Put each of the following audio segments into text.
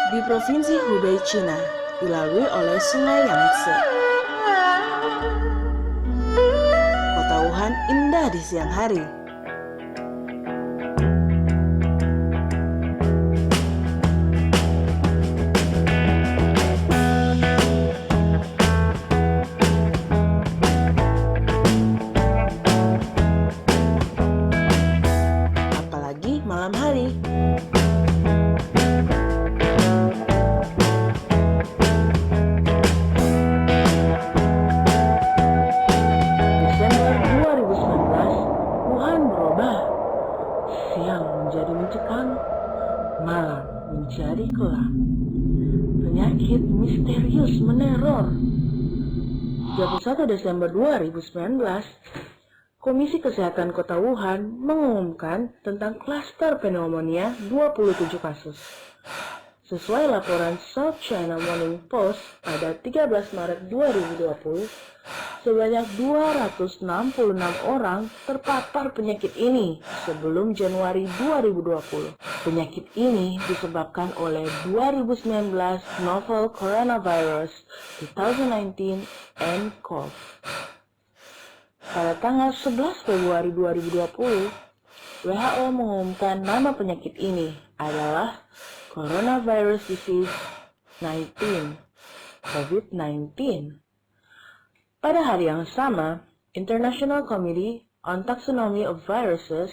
di Provinsi Hubei, China, dilalui oleh Sungai Yangtze. Kota Wuhan indah di siang hari. Apalagi malam hari. Desember 2019, Wuhan berubah. Siang menjadi mencekam, malam menjadi gelap. Penyakit misterius meneror. 31 Desember 2019, Komisi Kesehatan Kota Wuhan mengumumkan tentang klaster pneumonia 27 kasus. Sesuai laporan South China Morning Post pada 13 Maret 2020, sebanyak 266 orang terpapar penyakit ini sebelum Januari 2020. Penyakit ini disebabkan oleh 2019 Novel Coronavirus 2019 nCoV. Pada tanggal 11 Februari 2020, WHO mengumumkan nama penyakit ini adalah Coronavirus Disease 19, COVID-19. Pada hari yang sama, International Committee on Taxonomy of Viruses,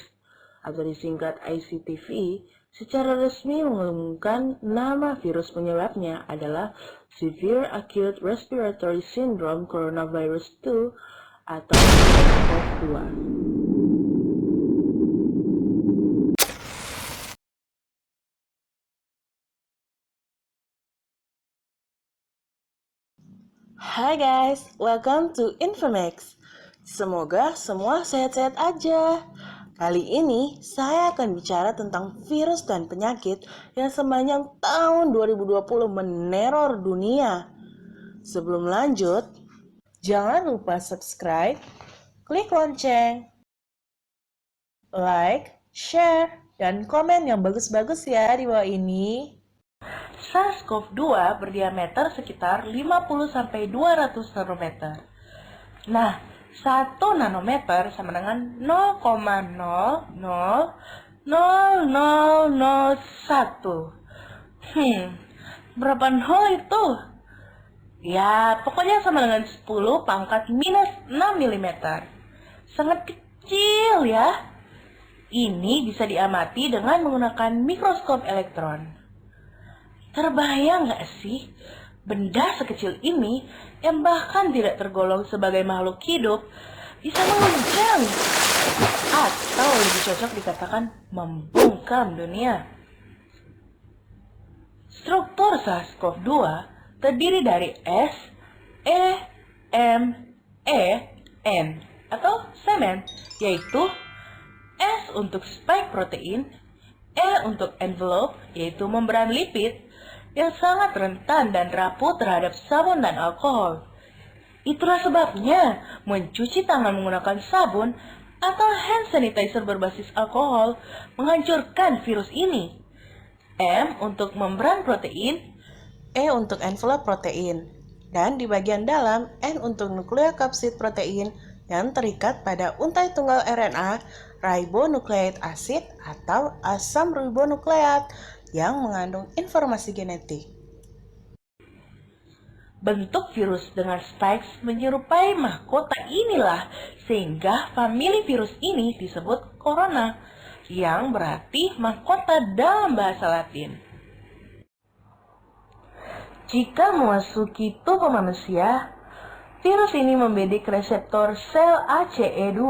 atau disingkat ICTV, secara resmi mengumumkan nama virus penyebabnya adalah Severe Acute Respiratory Syndrome Coronavirus 2 atau SARS-CoV-2. Hai guys, welcome to Infomax. Semoga semua sehat-sehat aja. Kali ini saya akan bicara tentang virus dan penyakit yang sepanjang tahun 2020 meneror dunia. Sebelum lanjut, jangan lupa subscribe, klik lonceng, like, share, dan komen yang bagus-bagus ya di bawah ini. SARS-CoV-2 berdiameter sekitar 50-200 nanometer. Nah, 1 nanometer sama dengan 0,000001. Berapa nol itu? Ya, pokoknya sama dengan 10 pangkat minus 6 mm. Sangat kecil ya. Ini bisa diamati dengan menggunakan mikroskop elektron. Terbayang nggak sih, benda sekecil ini yang bahkan tidak tergolong sebagai makhluk hidup bisa menguncang atau lebih cocok dikatakan membungkam dunia. Struktur SARS-CoV-2 terdiri dari S, E, M, E, N atau semen, yaitu S untuk spike protein, E untuk envelope, yaitu membran lipid, yang sangat rentan dan rapuh terhadap sabun dan alkohol. Itulah sebabnya mencuci tangan menggunakan sabun atau hand sanitizer berbasis alkohol menghancurkan virus ini. M untuk membran protein, E untuk envelope protein, dan di bagian dalam N untuk nukleokapsid protein yang terikat pada untai tunggal RNA ribonucleic acid atau asam ribonukleat yang mengandung informasi genetik. Bentuk virus dengan spikes menyerupai mahkota inilah sehingga famili virus ini disebut corona, yang berarti mahkota dalam bahasa Latin. Jika memasuki tubuh manusia, virus ini membidik reseptor sel ACE2,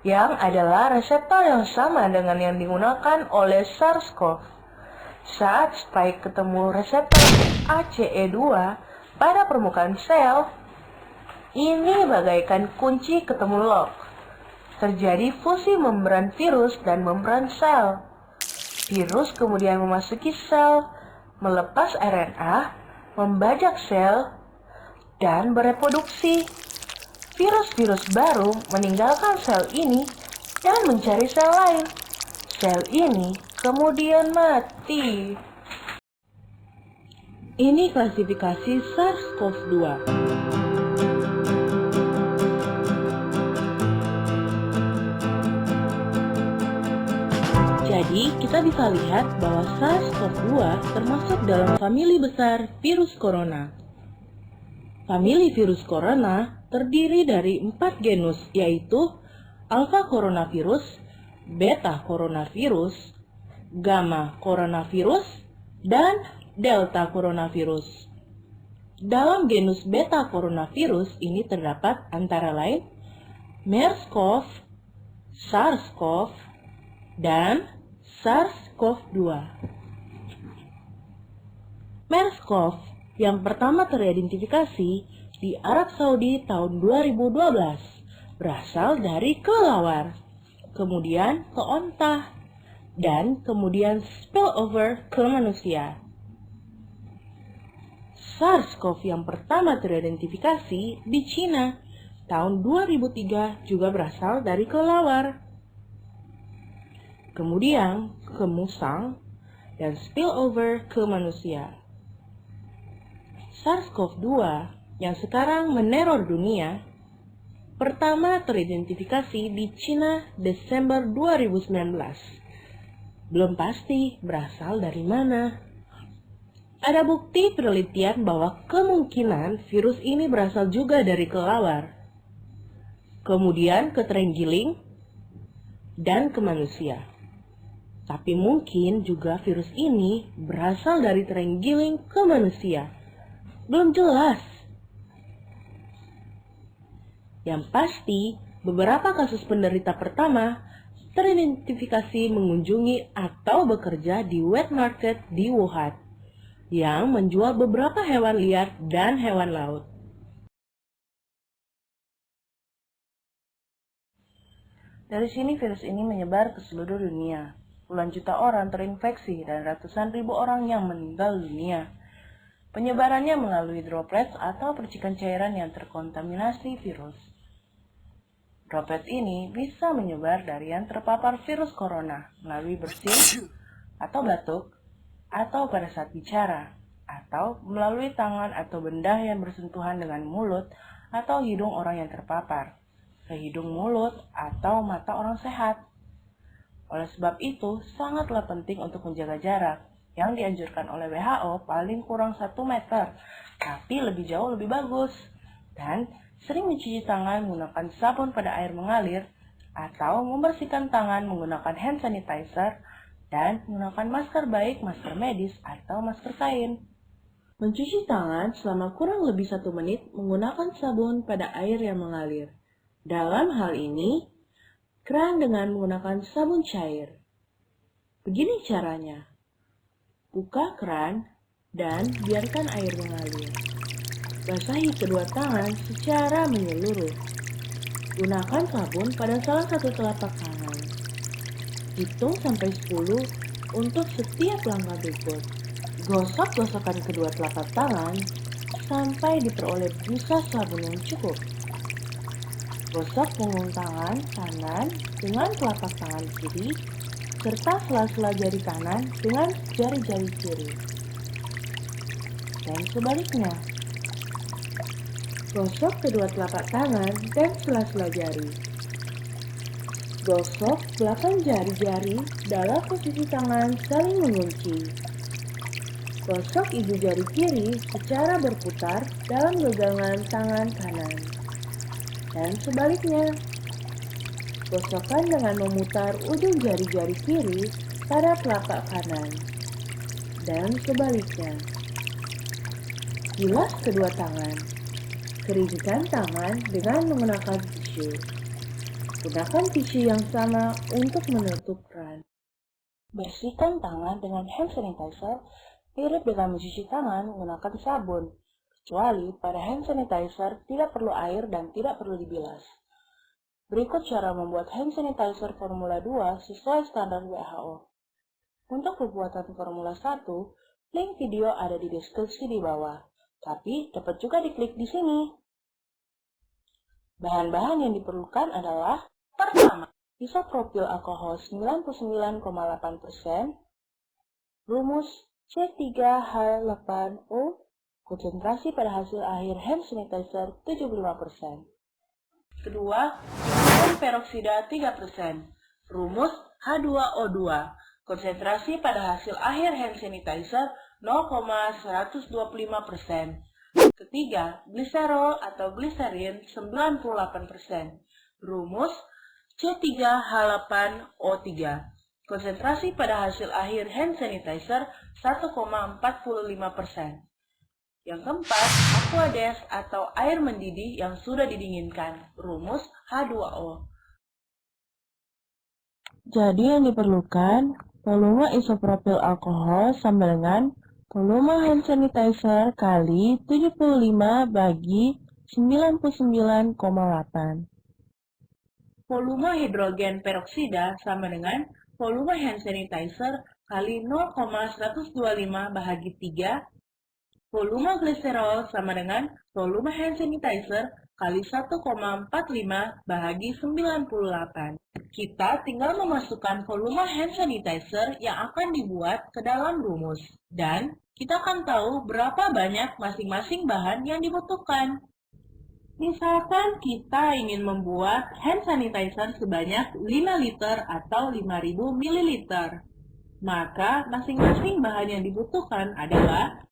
yang adalah reseptor yang sama dengan yang digunakan oleh SARS-CoV. Saat spike ketemu reseptor ACE2 pada permukaan sel, ini bagaikan kunci ketemu lock. Terjadi fusi membran virus dan membran sel. Virus kemudian memasuki sel, melepas RNA, membajak sel, dan bereproduksi. Virus-virus baru meninggalkan sel ini dan mencari sel lain. Sel ini kemudian mati. Ini klasifikasi SARS-CoV-2. Jadi, kita bisa lihat bahwa SARS-CoV-2 termasuk dalam famili besar virus corona. Famili virus corona terdiri dari 4 genus, yaitu Alpha coronavirus, Beta coronavirus, Gamma coronavirus, dan Delta coronavirus. Dalam genus Beta coronavirus ini terdapat antara lain MERS-CoV, SARS-CoV, dan SARS-CoV-2. MERS-CoV yang pertama teridentifikasi di Arab Saudi tahun 2012 berasal dari kelelawar, kemudian ke onta, dan kemudian spillover ke manusia. SARS-CoV yang pertama teridentifikasi di Cina tahun 2003 juga berasal dari kelelawar, kemudian ke musang, dan spillover ke manusia. SARS-CoV-2 yang sekarang meneror dunia pertama teridentifikasi di Cina Desember 2019. Belum pasti berasal dari mana. Ada bukti penelitian bahwa kemungkinan virus ini berasal juga dari kelelawar, kemudian ke terenggiling, dan ke manusia. Tapi mungkin juga virus ini berasal dari terenggiling ke manusia. Belum jelas. Yang pasti, beberapa kasus penderita pertama teridentifikasi mengunjungi atau bekerja di wet market di Wuhan yang menjual beberapa hewan liar dan hewan laut. Dari sini virus ini menyebar ke seluruh dunia. Puluhan juta orang terinfeksi dan ratusan ribu orang yang meninggal dunia. Penyebarannya melalui droplets atau percikan cairan yang terkontaminasi virus. Droplet ini bisa menyebar dari yang terpapar virus corona melalui bersin atau batuk, atau pada saat bicara, atau melalui tangan atau benda yang bersentuhan dengan mulut atau hidung orang yang terpapar, ke hidung, mulut, atau mata orang sehat. Oleh sebab itu, sangatlah penting untuk menjaga jarak, yang dianjurkan oleh WHO paling kurang 1 meter, tapi lebih jauh lebih bagus. Dan sering mencuci tangan menggunakan sabun pada air mengalir, atau membersihkan tangan menggunakan hand sanitizer, dan menggunakan masker, baik masker medis atau masker kain. Mencuci tangan selama kurang lebih 1 menit menggunakan sabun pada air yang mengalir. Dalam hal ini, keran dengan menggunakan sabun cair. Begini caranya. Buka keran dan biarkan air mengalir. Basahi kedua tangan secara menyeluruh. Gunakan sabun pada salah satu telapak tangan. Hitung sampai 10 untuk setiap langkah berikut. Gosok-gosokkan kedua telapak tangan sampai diperoleh busa sabun yang cukup. Gosok punggung tangan kanan dengan telapak tangan kiri, serta sela-sela jari kanan dengan jari-jari kiri. Dan sebaliknya. Gosok kedua telapak tangan dan sela-sela jari. Gosok belakang jari-jari dalam posisi tangan saling mengunci. Gosok ibu jari kiri secara berputar dalam genggaman tangan kanan. Dan sebaliknya. Gosokkan dengan memutar ujung jari-jari kiri pada telapak kanan. Dan sebaliknya. Bilas kedua tangan. Keringkan tangan dengan menggunakan tisu. Gunakan tisu yang sama untuk menutup keran. Bersihkan tangan dengan hand sanitizer, mirip dengan mencuci tangan menggunakan sabun, kecuali pada hand sanitizer tidak perlu air dan tidak perlu dibilas. Berikut cara membuat hand sanitizer Formula 2 sesuai standar WHO. Untuk pembuatan Formula 1, link video ada di deskripsi di bawah, tapi dapat juga diklik di sini. Bahan-bahan yang diperlukan adalah: pertama, isopropil alkohol 99,8%, rumus C3H8O, konsentrasi pada hasil akhir hand sanitizer 75%. Kedua, hidrogen peroksida 3%. Rumus H2O2, konsentrasi pada hasil akhir hand sanitizer 0,125%. Ketiga, gliserol atau gliserin 98%. Rumus C3H8O3, konsentrasi pada hasil akhir hand sanitizer 1,45%. Yang keempat, aquades atau air mendidih yang sudah didinginkan. Rumus H2O. Jadi yang diperlukan, volume isopropil alkohol sama dengan volume hand sanitizer kali 75 bagi 99,8. Volume hidrogen peroksida sama dengan volume hand sanitizer kali 0,125 bahagi 3. Volume gliserol sama dengan volume hand sanitizer kali 1,45 bahagi 98. Kita tinggal memasukkan volume hand sanitizer yang akan dibuat ke dalam rumus. Dan kita akan tahu berapa banyak masing-masing bahan yang dibutuhkan. Misalkan kita ingin membuat hand sanitizer sebanyak 5 liter atau 5000 ml. Maka masing-masing bahan yang dibutuhkan adalah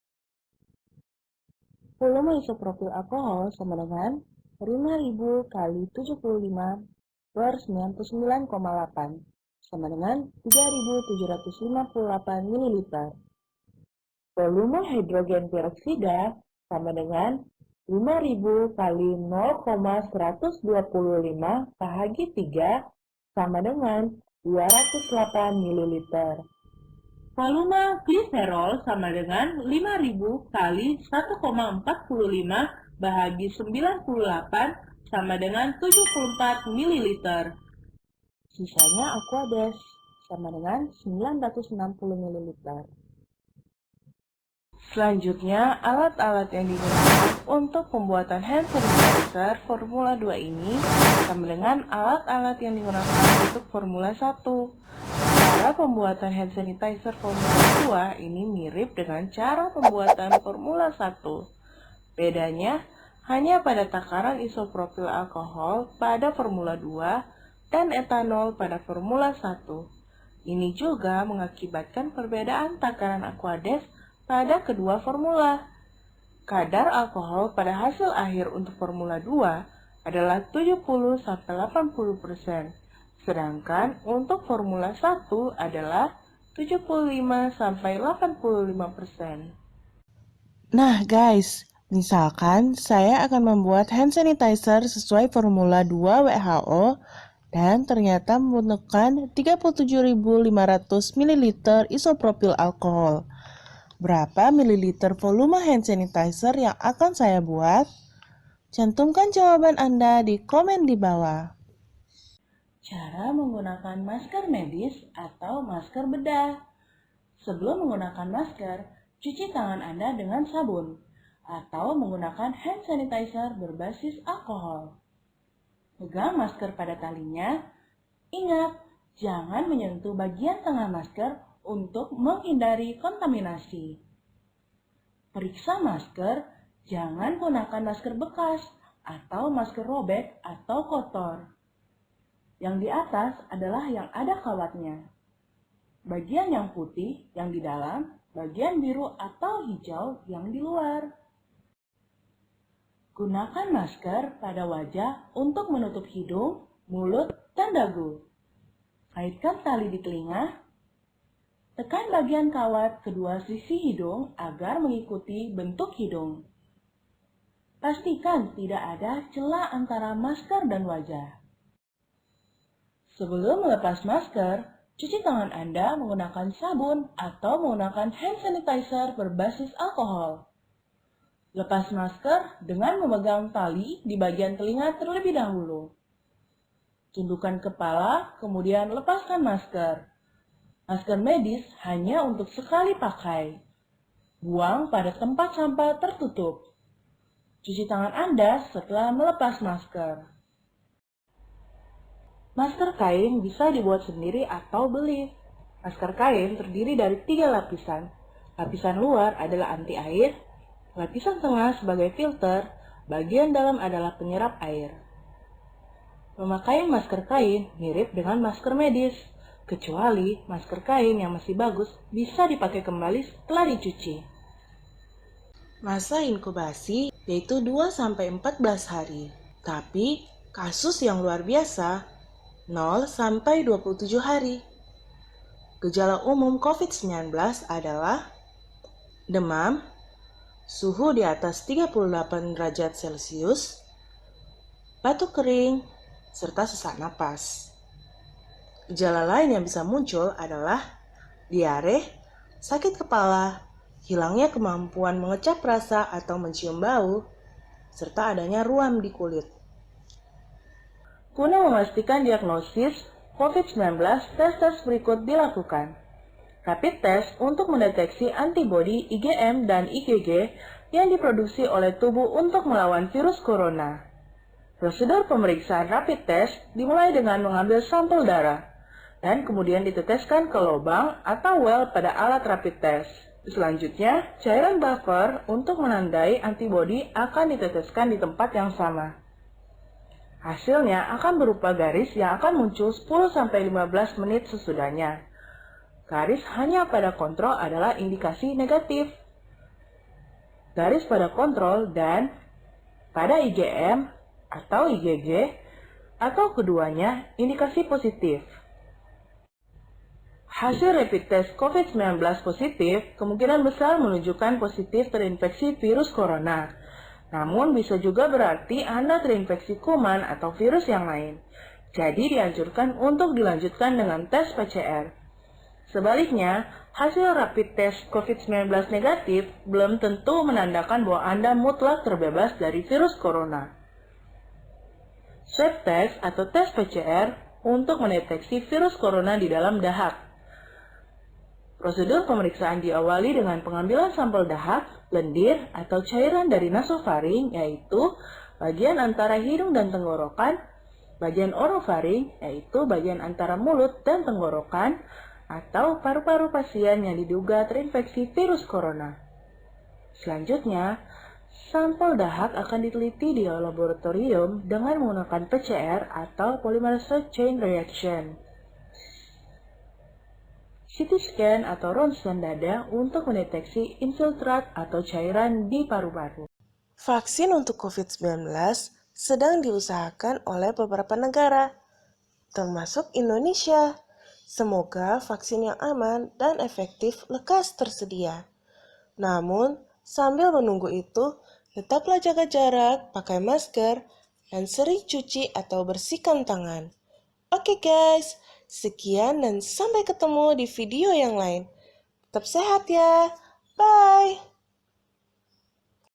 volume isopropil alkohol sama dengan 5000 kali 75 per 99,8 sama dengan 3758 ml. Volume hidrogen peroksida sama dengan 5000 kali 0,125 bahagi 3 sama dengan 208 ml. Volume gliserol sama dengan 5000 kali 1,45 bahagi 98 sama dengan 74 ml. Sisanya aquades sama dengan 960 ml. Selanjutnya, alat-alat yang digunakan untuk pembuatan hand sanitizer Formula 2 ini sama dengan alat-alat yang digunakan untuk Formula 1. Cara pembuatan hand sanitizer Formula 2 ini mirip dengan cara pembuatan Formula 1. Bedanya hanya pada takaran isopropil alkohol pada Formula 2 dan etanol pada Formula 1. Ini juga mengakibatkan perbedaan takaran aquades pada kedua formula. Kadar alkohol pada hasil akhir untuk Formula 2 adalah 70-80%. Sedangkan untuk Formula 1 adalah 75-85%. Nah guys, misalkan saya akan membuat hand sanitizer sesuai Formula 2 WHO dan ternyata membutuhkan 37.500 ml isopropil alkohol. Berapa mililiter volume hand sanitizer yang akan saya buat? Cantumkan jawaban Anda di komen di bawah. Cara menggunakan masker medis atau masker bedah. Sebelum menggunakan masker, cuci tangan Anda dengan sabun atau menggunakan hand sanitizer berbasis alkohol. Pegang masker pada talinya. Ingat, jangan menyentuh bagian tengah masker untuk menghindari kontaminasi. Periksa masker, jangan gunakan masker bekas atau masker robek atau kotor. Yang di atas adalah yang ada kawatnya. Bagian yang putih yang di dalam, bagian biru atau hijau yang di luar. Gunakan masker pada wajah untuk menutup hidung, mulut, dan dagu. Kaitkan tali di telinga. Tekan bagian kawat kedua sisi hidung agar mengikuti bentuk hidung. Pastikan tidak ada celah antara masker dan wajah. Sebelum melepas masker, cuci tangan Anda menggunakan sabun atau menggunakan hand sanitizer berbasis alkohol. Lepas masker dengan memegang tali di bagian telinga terlebih dahulu. Tundukkan kepala, kemudian lepaskan masker. Masker medis hanya untuk sekali pakai. Buang pada tempat sampah tertutup. Cuci tangan Anda setelah melepas masker. Masker kain bisa dibuat sendiri atau beli. Masker kain terdiri dari 3 lapisan. Lapisan luar adalah anti air, lapisan tengah sebagai filter, bagian dalam adalah penyerap air. Pemakaian masker kain mirip dengan masker medis, kecuali masker kain yang masih bagus bisa dipakai kembali setelah dicuci. Masa inkubasi yaitu 2-14 hari. Tapi kasus yang luar biasa 0-27 hari. Gejala umum COVID-19 adalah demam, suhu di atas 38 derajat Celcius, batuk kering, serta sesak napas. Gejala lain yang bisa muncul adalah diare, sakit kepala, hilangnya kemampuan mengecap rasa atau mencium bau, serta adanya ruam di kulit. Guna memastikan diagnosis COVID-19, tes berikut dilakukan. Rapid test untuk mendeteksi antibodi IgM dan IgG yang diproduksi oleh tubuh untuk melawan virus corona. Prosedur pemeriksaan rapid test dimulai dengan mengambil sampel darah dan kemudian diteteskan ke lubang atau well pada alat rapid test. Selanjutnya, cairan buffer untuk menandai antibodi akan diteteskan di tempat yang sama. Hasilnya akan berupa garis yang akan muncul 10-15 menit sesudahnya. Garis hanya pada kontrol adalah indikasi negatif. Garis pada kontrol dan pada IgM atau IgG atau keduanya indikasi positif. Hasil rapid test COVID-19 positif kemungkinan besar menunjukkan positif terinfeksi virus corona. Namun bisa juga berarti Anda terinfeksi kuman atau virus yang lain. Jadi dianjurkan untuk dilanjutkan dengan tes PCR. Sebaliknya, hasil rapid test COVID-19 negatif belum tentu menandakan bahwa Anda mutlak terbebas dari virus corona. Swab test atau tes PCR untuk mendeteksi virus corona di dalam dahak. Prosedur pemeriksaan diawali dengan pengambilan sampel dahak, lendir, atau cairan dari nasofaring, yaitu bagian antara hidung dan tenggorokan, bagian orofaring, yaitu bagian antara mulut dan tenggorokan, atau paru-paru pasien yang diduga terinfeksi virus corona. Selanjutnya, sampel dahak akan diteliti di laboratorium dengan menggunakan PCR atau polymerase chain reaction. CT scan atau ronsen dada untuk mendeteksi infiltrat atau cairan di paru-paru. Vaksin untuk COVID-19 sedang diusahakan oleh beberapa negara, termasuk Indonesia. Semoga vaksin yang aman dan efektif lekas tersedia. Namun, sambil menunggu itu, tetaplah jaga jarak, pakai masker, dan sering cuci atau bersihkan tangan. Oke guys, sekian dan sampai ketemu di video yang lain. Tetap sehat ya. Bye.